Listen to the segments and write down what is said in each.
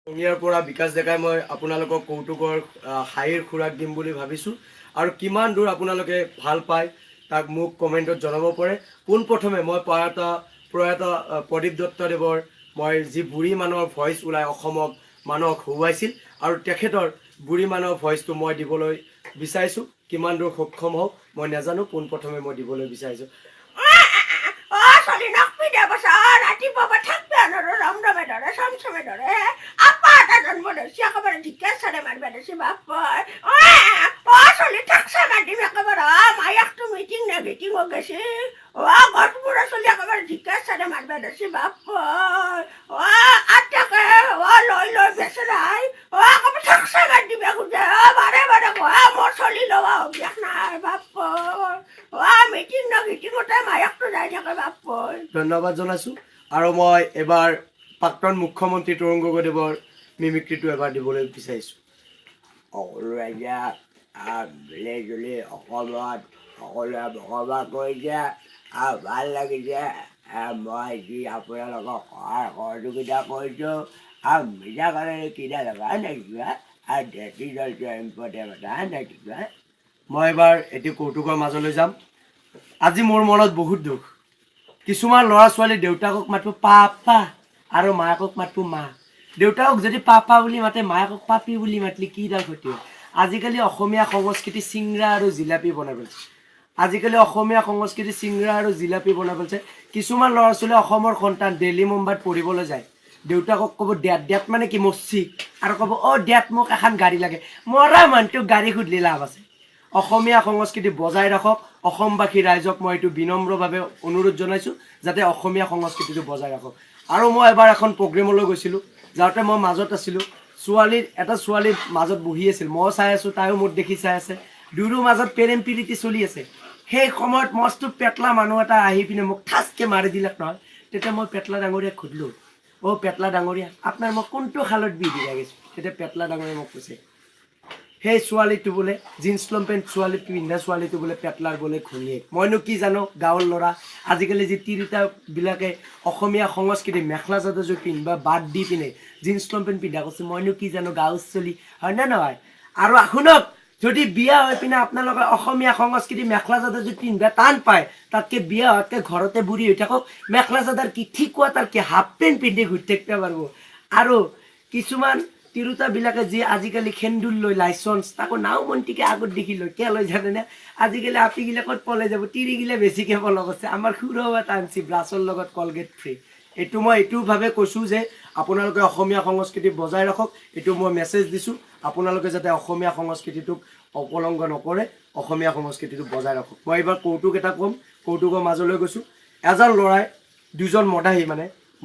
ইয়াৰ পৰা বিকাশ ডেকাই মই আপোনালোকক কৌতুকৰ হাঁহিৰ খোৰাক দিম বুলি ভাবিছোঁ আৰু কিমান দূৰ আপোনালোকে ভাল পায় তাক মোক কমেণ্টত জনাব পাৰে। পোনপ্ৰথমে মই প্ৰয়াত প্ৰদীপ দত্তদেৱৰ মই যি বুঢ়ী মানুহৰ ভইচ ওলাই অসমক মানুহক হৰুৱাইছিল আৰু তেখেতৰ বুঢ়ী মানুহৰ ভইচটো মই দিবলৈ বিচাৰিছোঁ। কিমান দূৰ সক্ষম হওক মই নাজানো, পোনপ্ৰথমে মই দিবলৈ বিচাৰিছোঁ। ধন্যবাদ জনাইছোঁ আৰু মই এবাৰ প্ৰাক্তন মুখ্যমন্ত্ৰী তৰুণ গগৈদেৱৰ মিমিক্ৰিটো এবাৰ দিবলৈ বিচাৰিছোঁ। সকলো ৰাইজে মিলি জুলি অসমত সকলোৱে বসবাস কৰিছে আৰু ভাল লাগিছে। মই যি আপোনালোকক সহায় সহযোগিতা কৰিছোঁ আৰু মিজা কাৰণে কিনা লগা নাইকিয়া আৰু দেশী দলটো ইম্পৰ্টেণ্ট কথা নাইকিয়া। মই এবাৰ এটি কৌতুকৰ মাজলৈ যাম। আজি মোৰ মনত বহুত দুখ। কিছুমান ল'ৰা ছোৱালী দেউতাকক মাতিব পাপা আৰু মাকক মাতিব মা। দেউতাকক যদি পাপা বুলি মাতে, মাকক পাপি বুলি মাতিলে কিডাল ক্ষতি হয়। আজিকালি অসমীয়া সংস্কৃতি চিংৰা আৰু জিলাপি বনাই পেলাইছে। আজিকালি অসমীয়া সংস্কৃতি চিংৰা আৰু জিলাপি বনাই পেলাইছে। কিছুমান ল'ৰা ছোৱালীয়ে অসমৰ সন্তান দিল্লী মুম্বাইত পঢ়িবলৈ যায়, দেউতাকক ক'ব ডেট ডেট মানে কি মচি আৰু ক'ব অ' ডেট মোক এখন গাড়ী লাগে। মৰা মানুহটোক গাড়ী সুধিলে লাভ আছে। অসমীয়া সংস্কৃতি বজাই ৰাখক। অসমবাসী ৰাইজক মই এইটো বিনম্ৰভাৱে অনুৰোধ জনাইছোঁ যাতে অসমীয়া সংস্কৃতিটো বজাই ৰাখক। আৰু মই এবাৰ এখন প্ৰগ্ৰেমলৈ গৈছিলোঁ, যাওঁতে মই মাজত আছিলোঁ। এটা ছোৱালী মাজত বহি আছিল, মই চাই আছোঁ, তাইও মোক দেখি চাই আছে। দুয়োৰো মাজত প্ৰেম প্ৰীতি চলি আছে। সেই সময়ত মস্ত পেটলা মানুহ এটা আহি পিনে মোক ঠাচকৈ মাৰি দিলাক নহয়। তেতিয়া মই পেটলা ডাঙৰীয়াক সুধিলোঁ, অ' পেটলা ডাঙৰীয়া, আপোনাৰ মই কোনটো খালত বিধি লাগিছোঁ? তেতিয়া পেটলা ডাঙৰীয়াই মোক কৈছে, সেই ছোৱালীটো বোলে জিন্স লং পেণ্ট পিন্ধা ছোৱালীটো বোলে পেটলাৰ বোলে ঘৈণীয়েক। মইনো কি জানো, গাঁৱৰ ল'ৰা। আজিকালি যি তিৰোতাবিলাকে অসমীয়া সংস্কৃতি মেখেলা চাদৰযোৰ পিন্ধিব বাদ দি পিনে জিন্স লং পেণ্ট পিন্ধা কৈছে, মইনো কি জানো, গাঁৱৰ চলি হয়নে নহয়? আৰু শুনক, যদি বিয়া হৈ পিনে আপোনালোকে অসমীয়া সংস্কৃতি মেখেলা চাদৰযোৰ পিন্ধিব টান পায়, তাতকৈ বিয়া হোৱাতকৈ ঘৰতে বুঢ়ী হৈ থাকক, মেখেলা চাদৰ কি ঠিক কোৱা তাৰ কি হাফ পেণ্ট পিন্ধি ঘূৰি থাকিব পাৰিব। আৰু কিছুমান তিৰোতাবিলাকে যি আজিকালি সেন্দুৰ লৈ লাইচেঞ্চ তাকো নাও মন্ত্ৰীকে আগত দেখি লৈ কিয় লৈ জানেনে? আজিকালি আপিগিলাকত পলাই যাব, তিৰিগিলা বেছিকৈ পল গৈছে। আমাৰ সুৰবা টানছি ব্ৰাছৰ লগত কলগেট ফ্ৰী। মই এইটোভাৱে কৈছোঁ যে আপোনালোকে অসমীয়া সংস্কৃতি বজাই ৰাখক। এইটো মই মেছেজ দিছোঁ, আপোনালোকে যাতে অসমীয়া সংস্কৃতিটোক অপলংঘ নকৰে, অসমীয়া সংস্কৃতিটো বজাই ৰাখক। মই এইবাৰ কৌতুক এটা ক'ম, কৌতুকৰ মাজলৈ গৈছোঁ। এজন ল'ৰাই দুজন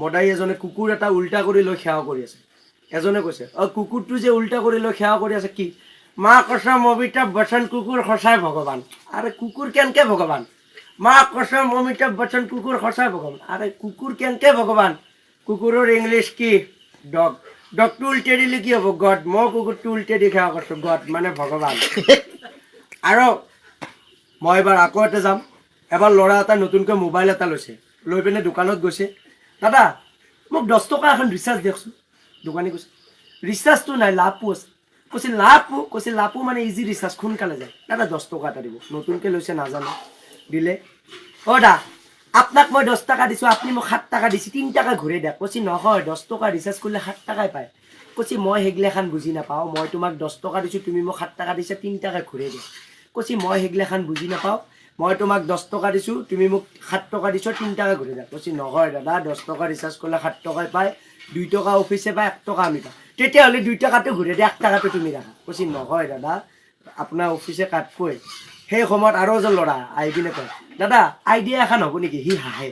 মদাহী এজনে কুকুৰ এটা উল্টা কৰি লৈ সেৱা কৰি আছে। এজনে কৈছে, অ' কুকুৰটো যে উল্টা কৰি লৈ সেৱা কৰি আছে কি? মা কছম অমিতাভ বচ্চন কুকুৰ সঁচাই ভগৱান। আৰে কুকুৰ কেনেকৈ ভগৱান? মা কছম অমিতাভ বচ্চন কুকুৰ সঁচাই ভগৱান। আৰে কুকুৰ কেনেকৈ ভগৱান? কুকুৰৰ ইংলিছ কি? ডগ। ডগটো উল্টে দিলে কি হ'ব? গড। মই কুকুৰটো উল্টে দি সেৱা কৰিছোঁ, গড মানে ভগৱান। আৰু মই এবাৰ আকৌ এটা যাম। এবাৰ ল'ৰা এটা নতুনকৈ মোবাইল এটা লৈছে, লৈ পিনে দোকানত গৈছে, দাদা মোক 10 টকা এখন ৰিচাৰ্জ দিয়কচোন। দোকানী কৈছে, ৰিচাৰ্জটো নাই, লাভো আছে। কৈছে লাভো মানে ইজি ৰিচাৰ্জ, সোনকালে যায়। দাদা 10 টকা এটা দিব। নতুনকৈ লৈছে নাজানো, দিলে। অ' দা আপোনাক মই 10 টকা দিছোঁ, আপুনি মোক 7 টকা দিছে, 3 টকা ঘূৰাই দিয়ক। কৈছে নহয়, 10 টকা ৰিচাৰ্জ কৰিলে 7 টকাই পায়। কৈছে মই সেইগিলাখান বুজি নাপাওঁ, মই তোমাক 10 টকা দিছোঁ, তুমি মোক 7 টকা দিছা, 3 টকা ঘূৰাই দিয়া। কৈছে মই সেইগিলাখান বুজি নাপাওঁ, মই তোমাক 10 টকা দিছোঁ, তুমি মোক 7 টকা দিছোঁ, 3 টকা ঘূৰাই দিয়া। কৈছে নহয় দাদা, 10 টকা ৰিচাৰ্জ কৰিলে 7 টকাই পায়, 2 টকা অফিচে পায়, 1 টকা আমি পাওঁ। তেতিয়াহ'লে 2 টকাটো ঘূৰাই দিয়া, 1 টকাটো তুমি ৰাখা। কৈছে নহয় দাদা, আপোনাৰ অফিচে কাটবই। সেই সময়ত আৰু এজন ল'ৰা আহি পিনে কয়, দাদা আইডিয়া এখন হ'ব নেকি? সি হাঁহে,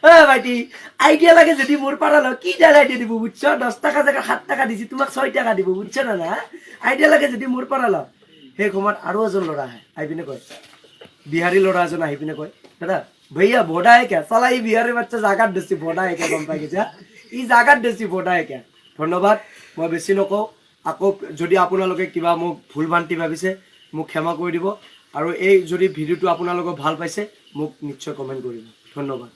অ' ভাইটি আইডিয়া লাগে যদি মোৰ পৰা লওঁ। কি ডাল আইডিয়া দিব বুজছ? 10 টকা জেগা 7 টকা দিছি, তোমাক 6 টকা দিব, বুজছ না না? আইডিয়া লাগে যদি মোৰ পৰা লওঁ। সেই সময়ত আৰু এজন ল'ৰা আহি পিনে কয়, বিহাৰী ল'ৰা এজন আহি পিনে কয়, দাদা भैया बोडा है क्या? साला ये बिहारी बच्चा জাগাত দিছি बोडा है क्या? গম পাই গেছা ই জাগাত দিছি बोडा है क्या? ধন্যবাদ। মই বেছি নকওঁ। আকৌ যদি আপোনালোকে কিবা মোক ভুল ভ্ৰান্তি ভাবিছে মোক ক্ষমা কৰি দিব আৰু এই যদি ভিডিঅ'টো আপোনালোকে ভাল পাইছে মোক নিশ্চয় কমেণ্ট কৰিব। ধন্যবাদ।